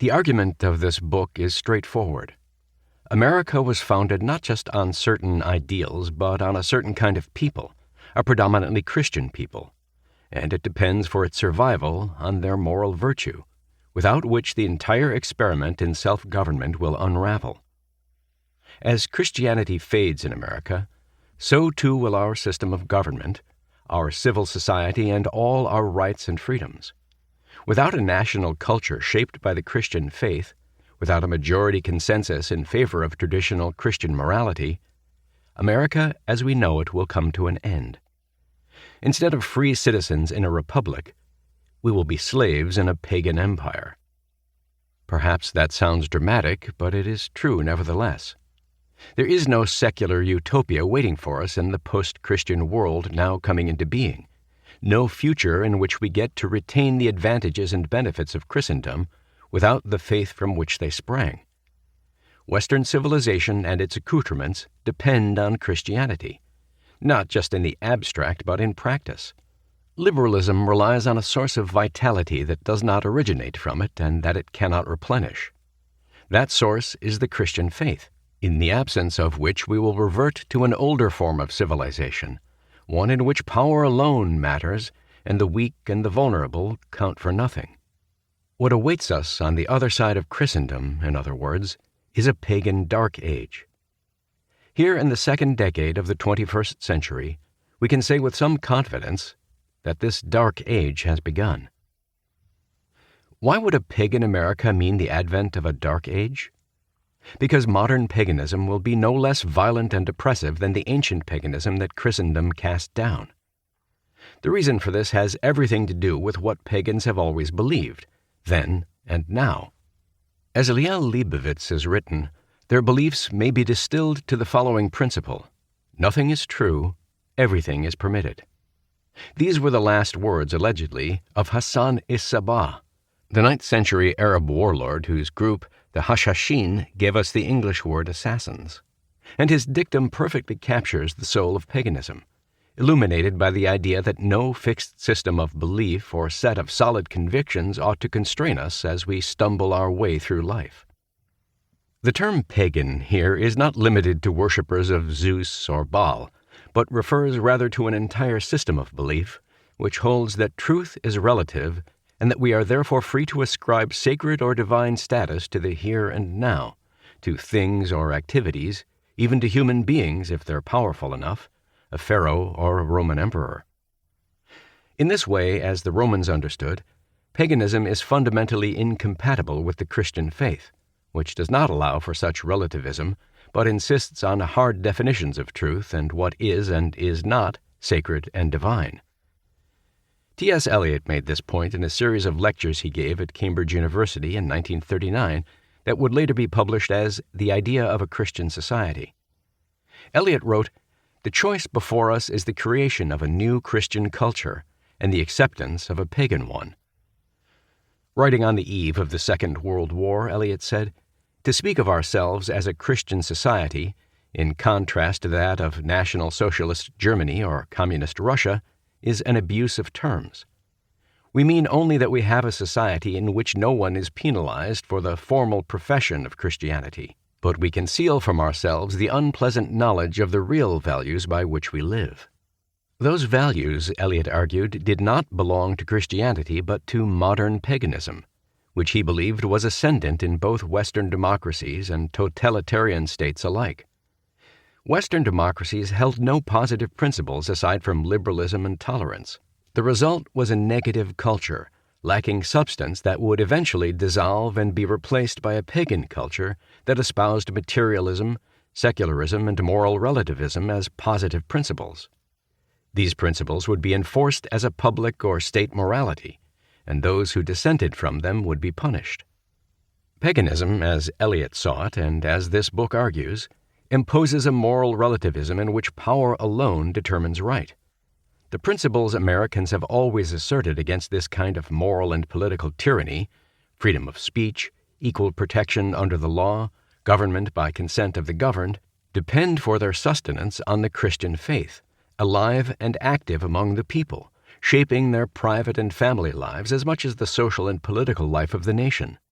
The argument of this book is straightforward. America was founded not just on certain ideals, but on a certain kind of people, a predominantly Christian people, and it depends for its survival on their moral virtue, without which the entire experiment in self-government will unravel. As Christianity fades in America, so too will our system of government, our civil society, and all our rights and freedoms. Without a national culture shaped by the Christian faith, without a majority consensus in favor of traditional Christian morality, America as we know it will come to an end. Instead of free citizens in a republic, we will be slaves in a pagan empire. Perhaps that sounds dramatic, but it is true nevertheless. There is no secular utopia waiting for us in the post-Christian world now coming into being, no future in which we get to retain the advantages and benefits of Christendom without the faith from which they sprang. Western civilization and its accoutrements depend on Christianity, not just in the abstract but in practice. Liberalism relies on a source of vitality that does not originate from it and that it cannot replenish. That source is the Christian faith, in the absence of which we will revert to an older form of civilization, one in which power alone matters and the weak and the vulnerable count for nothing. What awaits us on the other side of Christendom, in other words, is a pagan dark age. Here in the second decade of the 21st century, we can say with some confidence that this dark age has begun. Why would a pagan America mean the advent of a dark age? Because modern paganism will be no less violent and oppressive than the ancient paganism that Christendom cast down. The reason for this has everything to do with what pagans have always believed, then and now. As Liel Leibovitz has written, their beliefs may be distilled to the following principle: nothing is true, everything is permitted. These were the last words, allegedly, of Hassan is-Sabah, the 9th century Arab warlord whose group, the Hashashin, gave us the English word assassins. And his dictum perfectly captures the soul of paganism, illuminated by the idea that no fixed system of belief or set of solid convictions ought to constrain us as we stumble our way through life. The term pagan here is not limited to worshippers of Zeus or Baal, but refers rather to an entire system of belief, which holds that truth is relative and that we are therefore free to ascribe sacred or divine status to the here and now, to things or activities, even to human beings if they're powerful enough, a pharaoh or a Roman emperor. In this way, as the Romans understood, paganism is fundamentally incompatible with the Christian faith, which does not allow for such relativism, but insists on hard definitions of truth and what is and is not sacred and divine. T.S. Eliot made this point in a series of lectures he gave at Cambridge University in 1939 that would later be published as The Idea of a Christian Society. Eliot wrote, "The choice before us is the creation of a new Christian culture and the acceptance of a pagan one." Writing on the eve of the Second World War, Eliot said, "To speak of ourselves as a Christian society, in contrast to that of National Socialist Germany or Communist Russia, is an abuse of terms. We mean only that we have a society in which no one is penalized for the formal profession of Christianity, but we conceal from ourselves the unpleasant knowledge of the real values by which we live." Those values, Eliot argued, did not belong to Christianity but to modern paganism, which he believed was ascendant in both Western democracies and totalitarian states alike. Western democracies held no positive principles aside from liberalism and tolerance. The result was a negative culture, lacking substance that would eventually dissolve and be replaced by a pagan culture that espoused materialism, secularism, and moral relativism as positive principles. These principles would be enforced as a public or state morality, and those who dissented from them would be punished. Paganism, as Eliot saw it, and as this book argues, imposes a moral relativism in which power alone determines right. The principles Americans have always asserted against this kind of moral and political tyranny, freedom of speech, equal protection under the law, government by consent of the governed, depend for their sustenance on the Christian faith, alive and active among the people, shaping their private and family lives as much as the social and political life of the nation.